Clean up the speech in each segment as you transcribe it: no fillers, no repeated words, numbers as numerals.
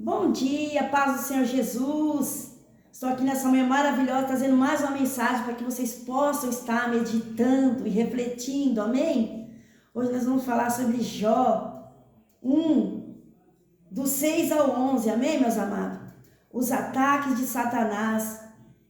Bom dia, paz do Senhor Jesus. Estou aqui nessa manhã maravilhosa, trazendo mais uma mensagem para que vocês possam estar meditando e refletindo, amém? Hoje nós vamos falar sobre Jó 1, do 6 ao 11, amém, meus amados? Os ataques de Satanás.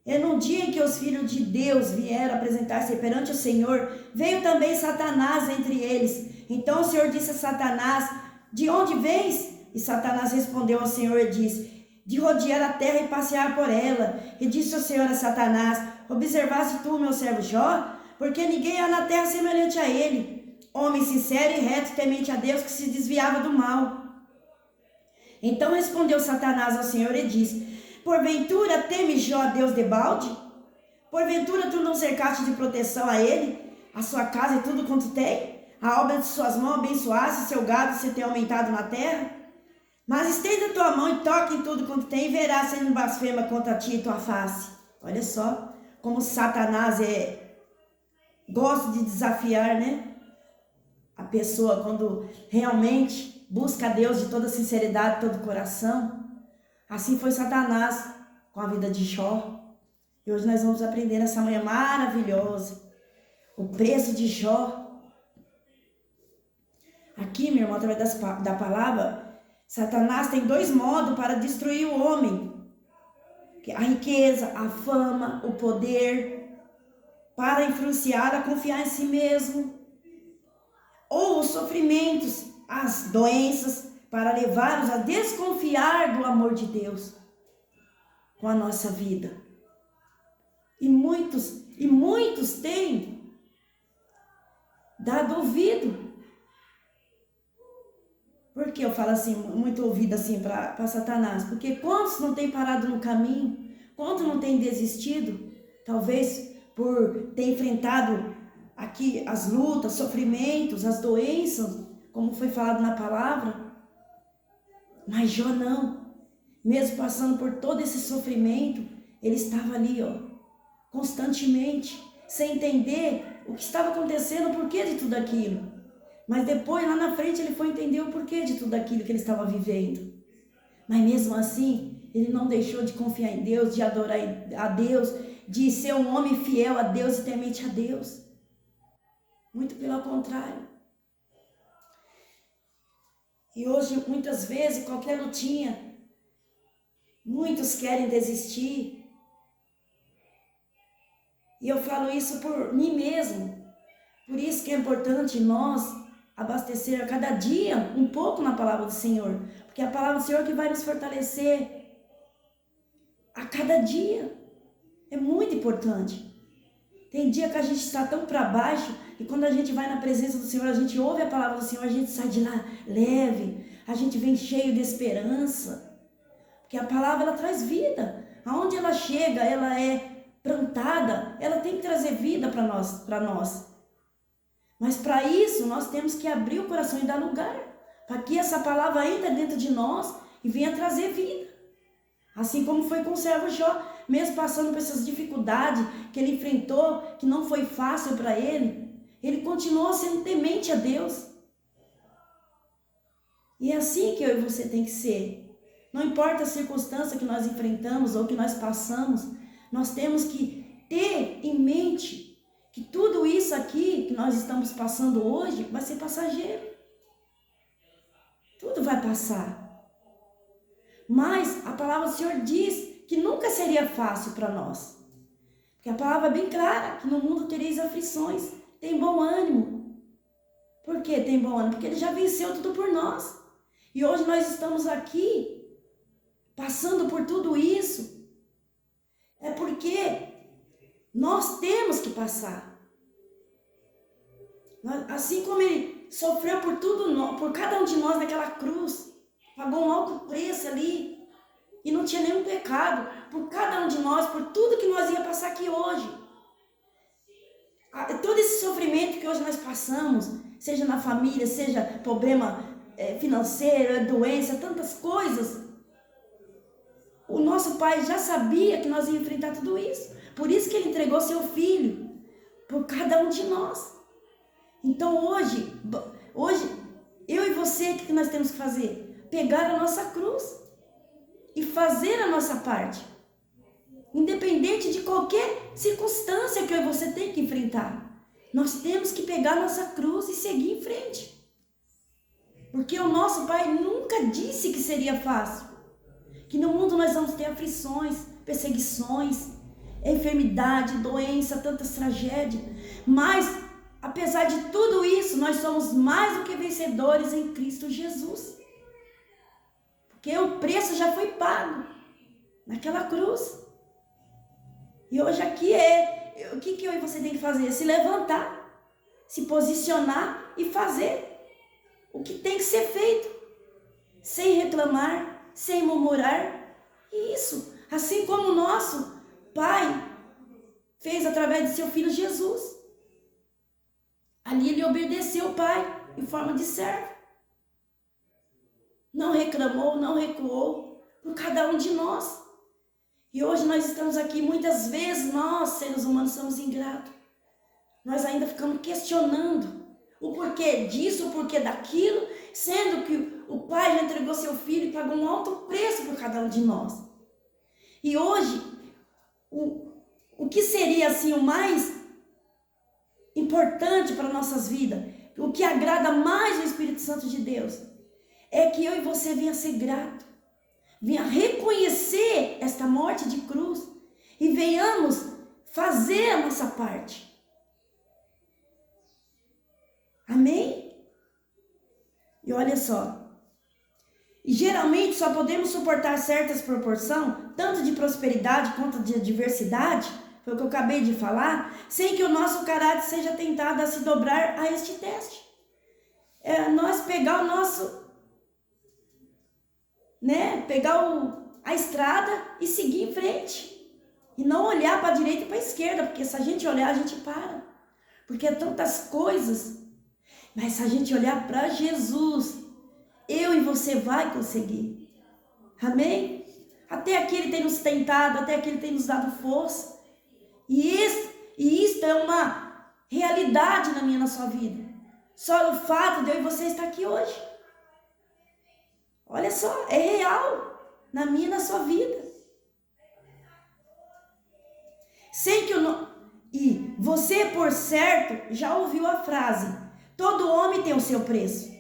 É no dia em que os filhos de Deus vieram apresentar-se perante o Senhor, veio também Satanás entre eles. Então o Senhor disse a Satanás: de onde vens? E Satanás respondeu ao Senhor e disse: de rodear a terra e passear por ela. E disse o Senhor a Satanás: observaste tu, meu servo Jó? Porque ninguém há na terra semelhante a ele, homem sincero e reto, temente a Deus, que se desviava do mal. Então respondeu Satanás ao Senhor e disse: porventura teme Jó a Deus debalde? Porventura tu não cercaste de proteção a ele, a sua casa e tudo quanto tem? A obra de suas mãos abençoaste, seu gado se tem aumentado na terra? Mas estenda a tua mão e toque em tudo quanto tem, e verás se ele blasfema contra ti e tua face. Olha só como Satanás gosta de desafiar, né? A pessoa quando realmente busca a Deus de toda sinceridade, todo coração. Assim foi Satanás com a vida de Jó. E hoje nós vamos aprender nessa manhã maravilhosa o preço de Jó. Aqui, meu irmão, através da palavra, Satanás tem dois modos para destruir o homem: a riqueza, a fama, o poder, para influenciar a confiar em si mesmo, ou os sofrimentos, as doenças, para levá-los a desconfiar do amor de Deus com a nossa vida. E muitos têm dado ouvido. Por que eu falo assim, muito ouvido assim para Satanás? Porque quantos não têm parado no caminho? Quantos não têm desistido? Talvez por ter enfrentado aqui as lutas, sofrimentos, as doenças, como foi falado na palavra. Mas Jó não. Mesmo passando por todo esse sofrimento, ele estava ali, constantemente, sem entender o que estava acontecendo, o porquê de tudo aquilo. Mas depois, lá na frente, ele foi entender o porquê de tudo aquilo que ele estava vivendo. Mas mesmo assim, ele não deixou de confiar em Deus, de adorar a Deus, de ser um homem fiel a Deus e temente a Deus. Muito pelo contrário. E hoje, muitas vezes, qualquer lutinha, muitos querem desistir. E eu falo isso por mim mesmo. Por isso que é importante nós abastecer a cada dia um pouco na palavra do Senhor, porque é a palavra do Senhor que vai nos fortalecer a cada dia. É muito importante. Tem dia que a gente está tão para baixo e quando a gente vai na presença do Senhor, a gente ouve a palavra do Senhor, a gente sai de lá leve, a gente vem cheio de esperança, porque a palavra ela traz vida. Aonde ela chega, ela é plantada, ela tem que trazer vida para nós. Mas para isso, nós temos que abrir o coração e dar lugar, para que essa palavra entre dentro de nós e venha trazer vida. Assim como foi com o servo Jó, mesmo passando por essas dificuldades que ele enfrentou, que não foi fácil para ele continuou sendo temente a Deus. E é assim que eu e você tem que ser. Não importa a circunstância que nós enfrentamos ou que nós passamos, nós temos que ter em mente que tudo isso aqui que nós estamos passando hoje vai ser passageiro. Tudo vai passar. Mas a palavra do Senhor diz que nunca seria fácil para nós. Porque a palavra é bem clara, que no mundo tereis aflições. Tem bom ânimo. Por que tem bom ânimo? Porque Ele já venceu tudo por nós. E hoje nós estamos aqui, passando por tudo isso. É porque nós temos que passar. Assim como Ele sofreu por cada um de nós naquela cruz, pagou um alto preço ali, e não tinha nenhum pecado, por cada um de nós, por tudo que nós ia passar aqui hoje. Todo esse sofrimento que hoje nós passamos, seja na família, seja problema financeiro, doença, tantas coisas, o nosso Pai já sabia que nós íamos enfrentar tudo isso. Por isso que Ele entregou seu Filho por cada um de nós. Então hoje eu e você, o que nós temos que fazer? Pegar a nossa cruz. e fazer a nossa parte. Independente de qualquer circunstância que você tem que enfrentar. Nós temos que pegar nossa cruz e seguir em frente. Porque o nosso Pai nunca disse que seria fácil. Que no mundo nós vamos ter aflições, perseguições, enfermidade, doença, tantas tragédias. Mas, apesar de tudo isso, nós somos mais do que vencedores em Cristo Jesus. Porque o preço já foi pago naquela cruz. E hoje aqui o que eu e você tem que fazer? Se levantar, se posicionar e fazer o que tem que ser feito. Sem reclamar, sem murmurar. E isso, assim como o nosso Pai fez através de seu Filho Jesus. Ali ele obedeceu o Pai em forma de servo. Não reclamou, não recuou por cada um de nós. E hoje nós estamos aqui, muitas vezes nós, seres humanos, somos ingratos. Nós ainda ficamos questionando o porquê disso, o porquê daquilo, sendo que o Pai já entregou seu Filho e pagou um alto preço por cada um de nós. E hoje, o que seria assim o mais importante para nossas vidas, o que agrada mais ao Espírito Santo de Deus, é que eu e você venha ser grato, venha reconhecer esta morte de cruz e venhamos fazer a nossa parte. Amém? E olha só, e geralmente só podemos suportar certas proporções, tanto de prosperidade quanto de adversidade, foi o que eu acabei de falar, sem que o nosso caráter seja tentado a se dobrar a este teste. É nós pegar o nosso, pegar a estrada e seguir em frente. E não olhar para a direita e para a esquerda, porque se a gente olhar, a gente para. Porque é tantas coisas. Mas se a gente olhar para Jesus, eu e você vai conseguir. Amém? Até aqui Ele tem nos tentado, até aqui Ele tem nos dado força. E isto é uma realidade na minha e na sua vida. Só o fato de eu e você estar aqui hoje. Olha só, é real na minha e na sua vida. Sem que E você, por certo, já ouviu a frase: todo homem tem o seu preço.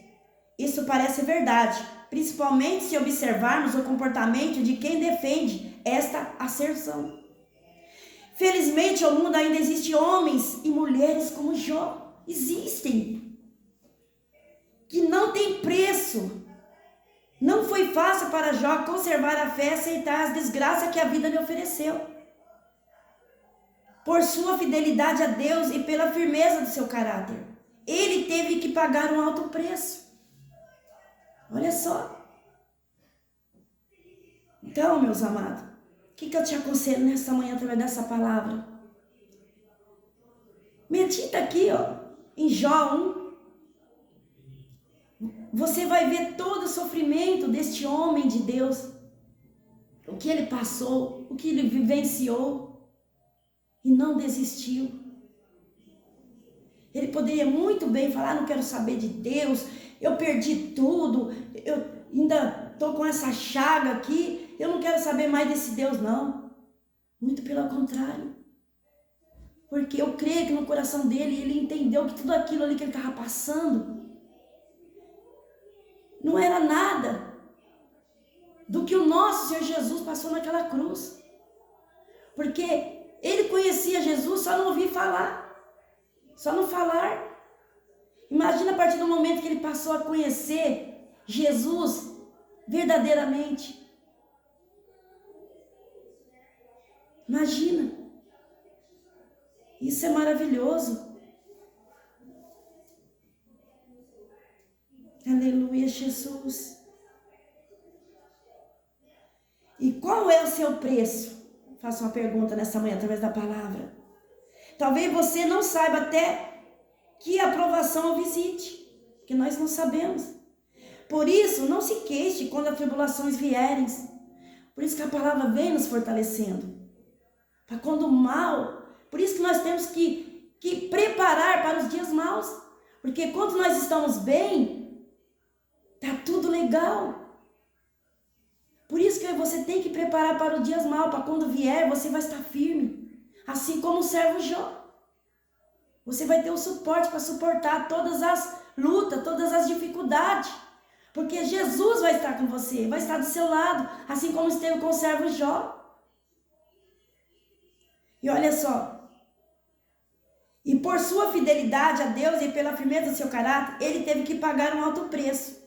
Isso parece verdade, principalmente se observarmos o comportamento de quem defende esta asserção. Felizmente, no mundo ainda existem homens e mulheres como Jó. Existem. Que não tem preço. Não foi fácil para Jó conservar a fé e aceitar as desgraças que a vida lhe ofereceu. Por sua fidelidade a Deus e pela firmeza do seu caráter, ele teve que pagar um alto preço. Olha só. Então, meus amados, o que eu te aconselho nessa manhã através dessa palavra? Medita aqui, em Jó 1. Você vai ver todo o sofrimento deste homem de Deus. O que ele passou, o que ele vivenciou. E não desistiu. Ele poderia muito bem falar: não quero saber de Deus, eu perdi tudo, eu ainda estou com essa chaga aqui, eu não quero saber mais desse Deus, não. Muito pelo contrário. Porque eu creio que no coração dele, ele entendeu que tudo aquilo ali que ele estava passando não era nada do que o nosso Senhor Jesus passou naquela cruz. Porque ele conhecia Jesus, só não ouvia falar. Só não falar. Imagina a partir do momento que ele passou a conhecer Jesus verdadeiramente. Imagina. Isso é maravilhoso. Aleluia, Jesus. E qual é o seu preço? Faço uma pergunta nessa manhã através da palavra. Talvez você não saiba até que aprovação o visite, que nós não sabemos. Por isso, não se queixe quando as tribulações vierem. Por isso que a palavra vem nos fortalecendo. Para quando o mal... Por isso que nós temos que preparar para os dias maus. Porque quando nós estamos bem, tá tudo legal. Por isso que você tem que preparar para o dia mau, para quando vier você vai estar firme. Assim como o servo Jó. Você vai ter o suporte para suportar todas as lutas, todas as dificuldades. Porque Jesus vai estar com você, vai estar do seu lado, assim como esteve com o servo Jó. E olha só. E por sua fidelidade a Deus e pela firmeza do seu caráter, ele teve que pagar um alto preço.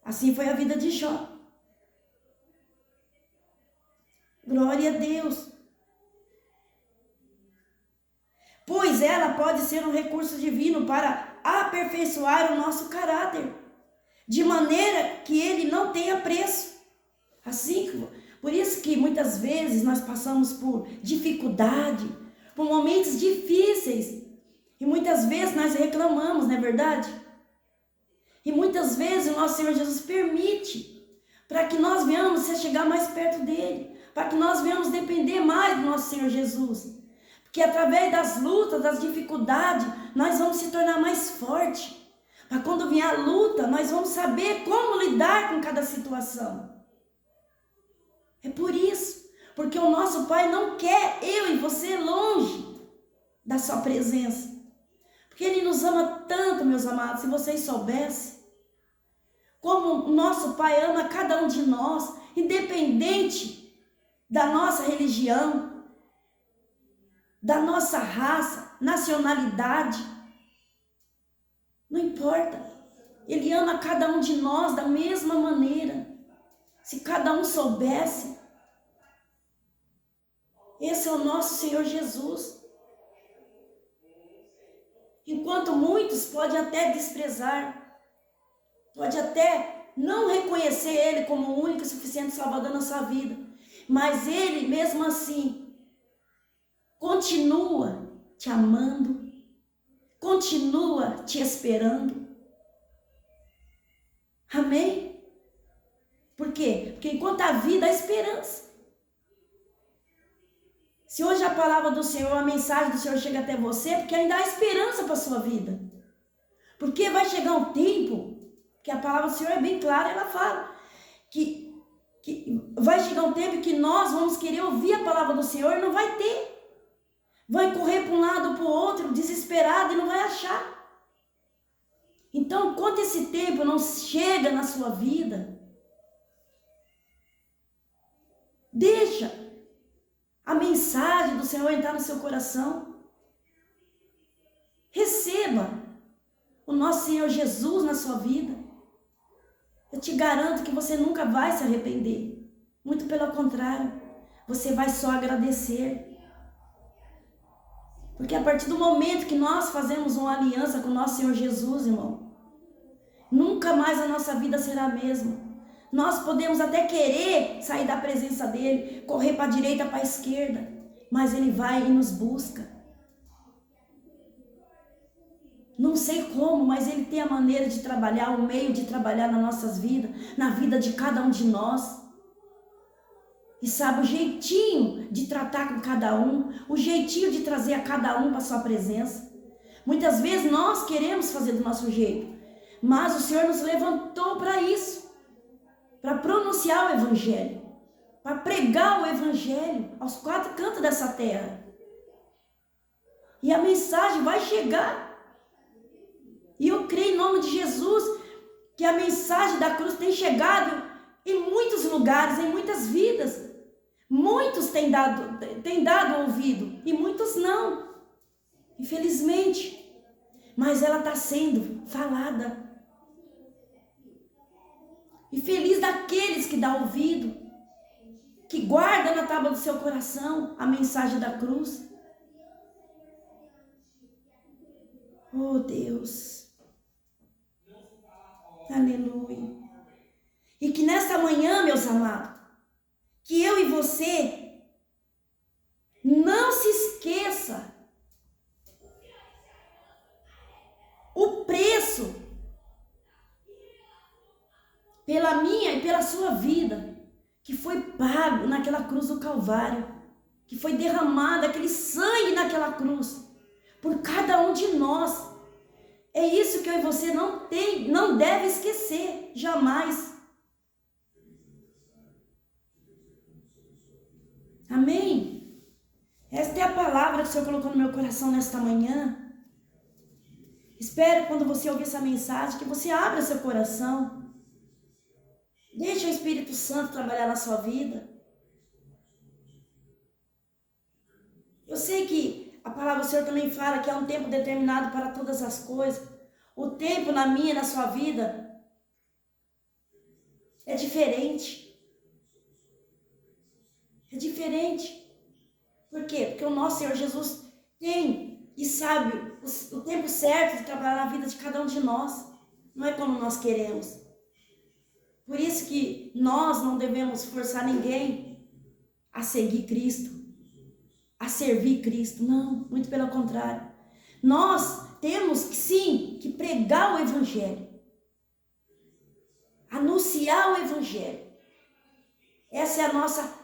Assim foi a vida de Jó. Glória a Deus. Pois ela pode ser um recurso divino para aperfeiçoar o nosso caráter, de maneira que ele não tenha preço. Assim, por isso que muitas vezes nós passamos por dificuldade, por momentos difíceis, e muitas vezes nós reclamamos, não é verdade? E muitas vezes o nosso Senhor Jesus permite para que nós venhamos chegar mais perto dele, para que nós venhamos depender mais do nosso Senhor Jesus. Porque através das lutas, das dificuldades, nós vamos se tornar mais fortes. Para quando vier a luta, nós vamos saber como lidar com cada situação. É por isso, porque o nosso Pai não quer eu e você longe da sua presença. Porque Ele nos ama tanto, meus amados, se vocês soubessem. Como o nosso Pai ama cada um de nós, independente da nossa religião, da nossa raça, nacionalidade. Não importa. Ele ama cada um de nós da mesma maneira. Se cada um soubesse. Esse é o nosso Senhor Jesus. Enquanto muitos podem até desprezar, pode até não reconhecer Ele como o único e suficiente Salvador na sua vida, mas Ele mesmo assim continua te amando, continua te esperando. Amém? Por quê? Porque enquanto há vida, há esperança. Se hoje a palavra do Senhor, a mensagem do Senhor chega até você, porque ainda há esperança para a sua vida. Porque vai chegar um tempo, que a palavra do Senhor é bem clara, ela fala que vai chegar um tempo que nós vamos querer ouvir a palavra do Senhor e não vai ter. Vai correr para um lado ou para o outro, desesperado, e não vai achar. Então, enquanto esse tempo não chega na sua vida, deixa a mensagem do Senhor entrar no seu coração. Receba o nosso Senhor Jesus na sua vida. Eu te garanto que você nunca vai se arrepender. Muito pelo contrário, você vai só agradecer. Porque a partir do momento que nós fazemos uma aliança com o nosso Senhor Jesus, irmão, nunca mais a nossa vida será a mesma. Nós podemos até querer sair da presença dele, correr para a direita, para a esquerda, mas ele vai e nos busca. Não sei como, mas ele tem a maneira de trabalhar, o meio de trabalhar nas nossas vidas, na vida de cada um de nós. E sabe o jeitinho de tratar com cada um, o jeitinho de trazer a cada um para a sua presença. Muitas vezes nós queremos fazer do nosso jeito, mas o Senhor nos levantou para isso. Para pronunciar o Evangelho, para pregar o Evangelho aos quatro cantos dessa terra. E a mensagem vai chegar. E eu creio em nome de Jesus que a mensagem da cruz tem chegado em muitos lugares, em muitas vidas. Muitos têm dado ouvido e muitos não. Infelizmente. Mas ela está sendo falada. E feliz daqueles que dão ouvido, que guardam na tábua do seu coração a mensagem da cruz. Oh Deus, aleluia. E que nesta manhã, meus amados, que eu e você não se esqueça o preço pela minha e pela sua vida, que foi pago naquela cruz do Calvário, que foi derramado aquele sangue naquela cruz, por cada um de nós. É isso que eu e você não deve esquecer, jamais. Amém? Esta é a palavra que o Senhor colocou no meu coração nesta manhã. Espero quando você ouvir essa mensagem que você abra seu coração. Deixe o Espírito Santo trabalhar na sua vida. Eu sei que a palavra do Senhor também fala que há um tempo determinado para todas as coisas. O tempo na minha e na sua vida é diferente. É diferente. Por quê? Porque o nosso Senhor Jesus tem e sabe o tempo certo de trabalhar na vida de cada um de nós. Não é como nós queremos. Por isso que nós não devemos forçar ninguém a seguir Cristo, a servir Cristo. Não, muito pelo contrário. Nós temos que sim, que pregar o Evangelho. Anunciar o Evangelho. Essa é a nossa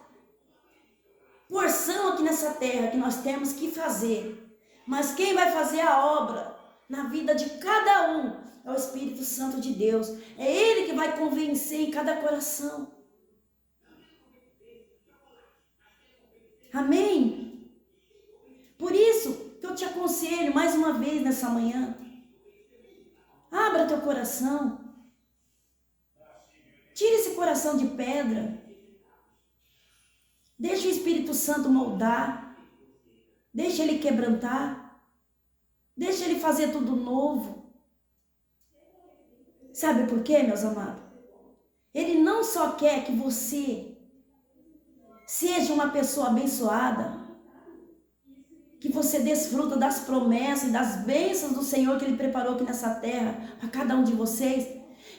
porção aqui nessa terra que nós temos que fazer. Mas quem vai fazer a obra na vida de cada um é o Espírito Santo de Deus. É Ele que vai convencer em cada coração. Amém? Por isso que eu te aconselho mais uma vez nessa manhã. Abra teu coração. Tire esse coração de pedra. Deixa o Espírito Santo moldar. Deixa Ele quebrantar. Deixa Ele fazer tudo novo. Sabe por quê, meus amados? Ele não só quer que você seja uma pessoa abençoada, que você desfruta das promessas e das bênçãos do Senhor que Ele preparou aqui nessa terra para cada um de vocês,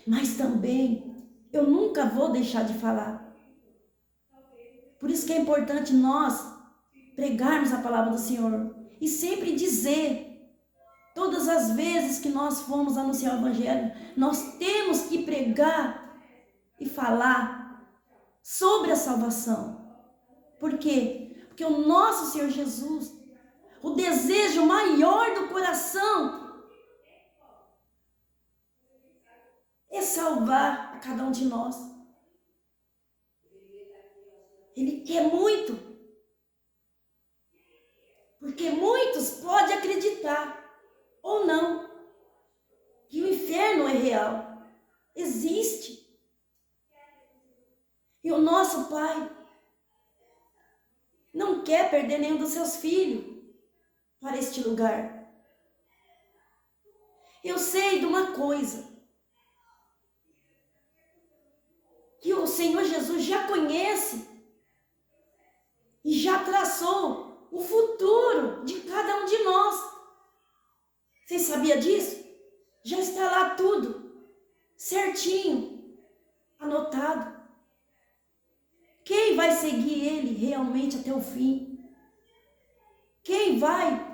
mas também eu nunca vou deixar de falar. Por isso que é importante nós pregarmos a palavra do Senhor e sempre dizer, todas as vezes que nós formos anunciar o Evangelho, nós temos que pregar e falar sobre a salvação. Por quê? Porque o nosso Senhor Jesus, o desejo maior do coração é salvar a cada um de nós. Ele quer muito. Porque muitos podem acreditar ou não que o inferno é real. Existe. E o nosso Pai não quer perder nenhum dos seus filhos para este lugar. Eu sei de uma coisa, que o Senhor Jesus já conhece e já traçou o futuro de cada um de nós. Você sabia disso? Já está lá tudo certinho, anotado. Quem vai seguir Ele realmente até o fim? Quem vai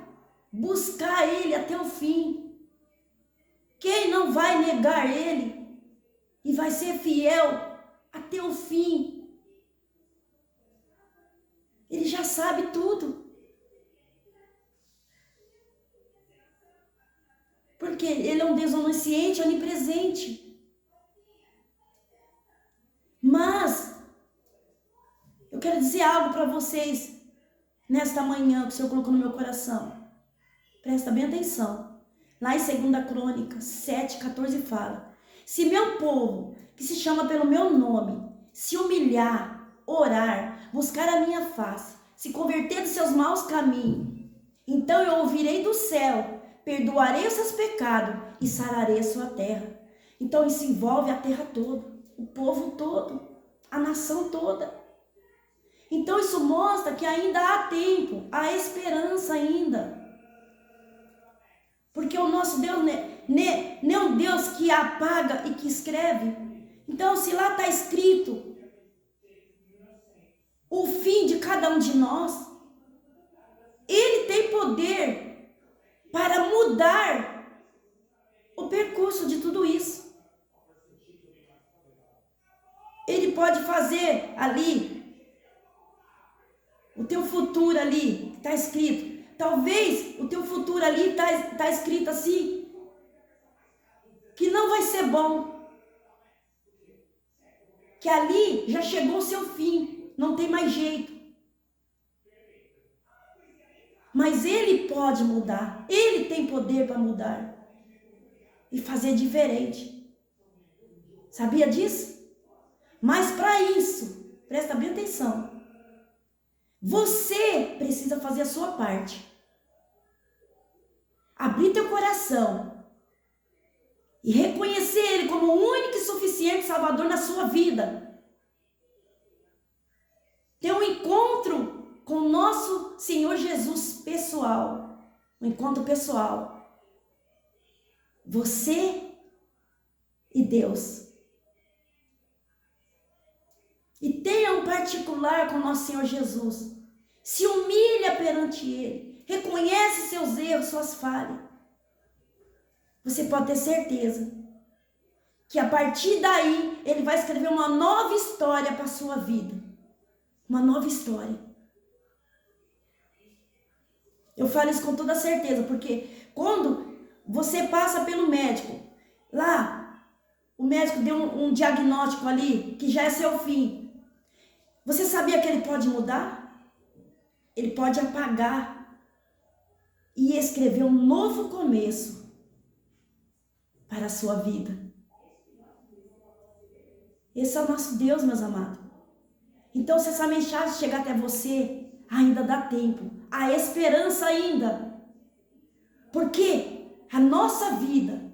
buscar Ele até o fim? Quem não vai negar Ele e vai ser fiel até o fim? Ele já sabe tudo. Porque Ele é um Deus onisciente, onipresente. Mas eu quero dizer algo para vocês nesta manhã que o Senhor colocou no meu coração. Presta bem atenção. Lá em 2 Crônicas 7:14 fala: se meu povo, que se chama pelo meu nome, se humilhar, orar, buscar a minha face, se converter dos seus maus caminhos, então eu ouvirei do céu, perdoarei os seus pecados e sararei a sua terra. Então isso envolve a terra toda, o povo todo, a nação toda. Então isso mostra que ainda há tempo, há esperança ainda. Porque o nosso Deus não é um Deus que apaga e que escreve. Então se lá está escrito o fim de cada um de nós, Ele tem poder para mudar o percurso de tudo isso. Ele pode fazer ali o teu futuro ali, está escrito. Talvez o teu futuro ali está escrito assim, que não vai ser bom. Que ali já chegou o seu fim, não tem mais jeito. Mas Ele pode mudar. Ele tem poder para mudar e fazer diferente. Sabia disso? Mas para isso, presta bem atenção. Você precisa fazer a sua parte. Abrir teu coração e reconhecer Ele como o único e suficiente Salvador na sua vida. Ter um encontro com o nosso Senhor Jesus pessoal. Um encontro pessoal. Você e Deus. E tenha um particular com o nosso Senhor Jesus. Se humilha perante Ele. Reconhece seus erros, suas falhas. Você pode ter certeza que a partir daí Ele vai escrever uma nova história para a sua vida. Uma nova história. Eu falo isso com toda certeza, porque quando você passa pelo médico, lá, o médico deu um diagnóstico ali, que já é seu fim. Você sabia que ele pode mudar? Ele pode apagar e escrever um novo começo para a sua vida. Esse é o nosso Deus, meus amados. Então, se essa mensagem chegar até você, ainda dá tempo. Há esperança ainda. Porque a nossa vida,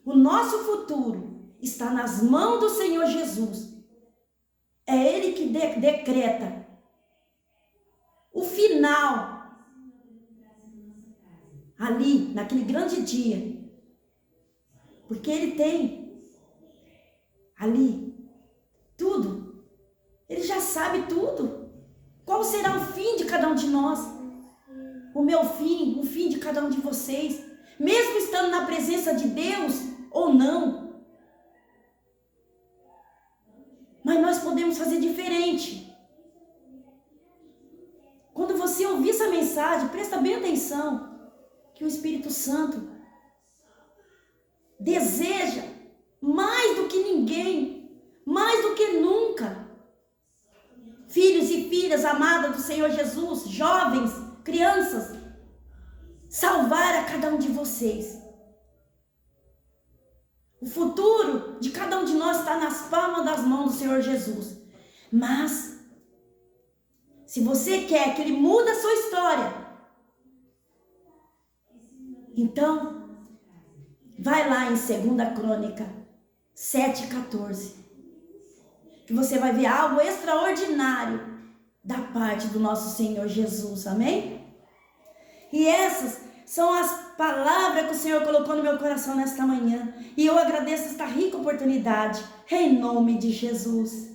o nosso futuro, está nas mãos do Senhor Jesus. É Ele que decreta o final. Ali, naquele grande dia. Porque Ele tem ali tudo. Ele já sabe tudo. Qual será o fim de cada um de nós? O meu fim, o fim de cada um de vocês. Mesmo estando na presença de Deus ou não. Mas nós podemos fazer diferente. Quando você ouvir essa mensagem, presta bem atenção. Que o Espírito Santo deseja mais do que ninguém, mais do que nunca. Filhos e filhas amadas do Senhor Jesus, jovens, crianças, salvar a cada um de vocês. O futuro de cada um de nós está nas palmas das mãos do Senhor Jesus. Mas, se você quer que Ele mude a sua história, então, vai lá em 2 Crônica 7,14. Que você vai ver algo extraordinário da parte do nosso Senhor Jesus, amém? E essas são as palavras que o Senhor colocou no meu coração nesta manhã. E eu agradeço esta rica oportunidade, em nome de Jesus.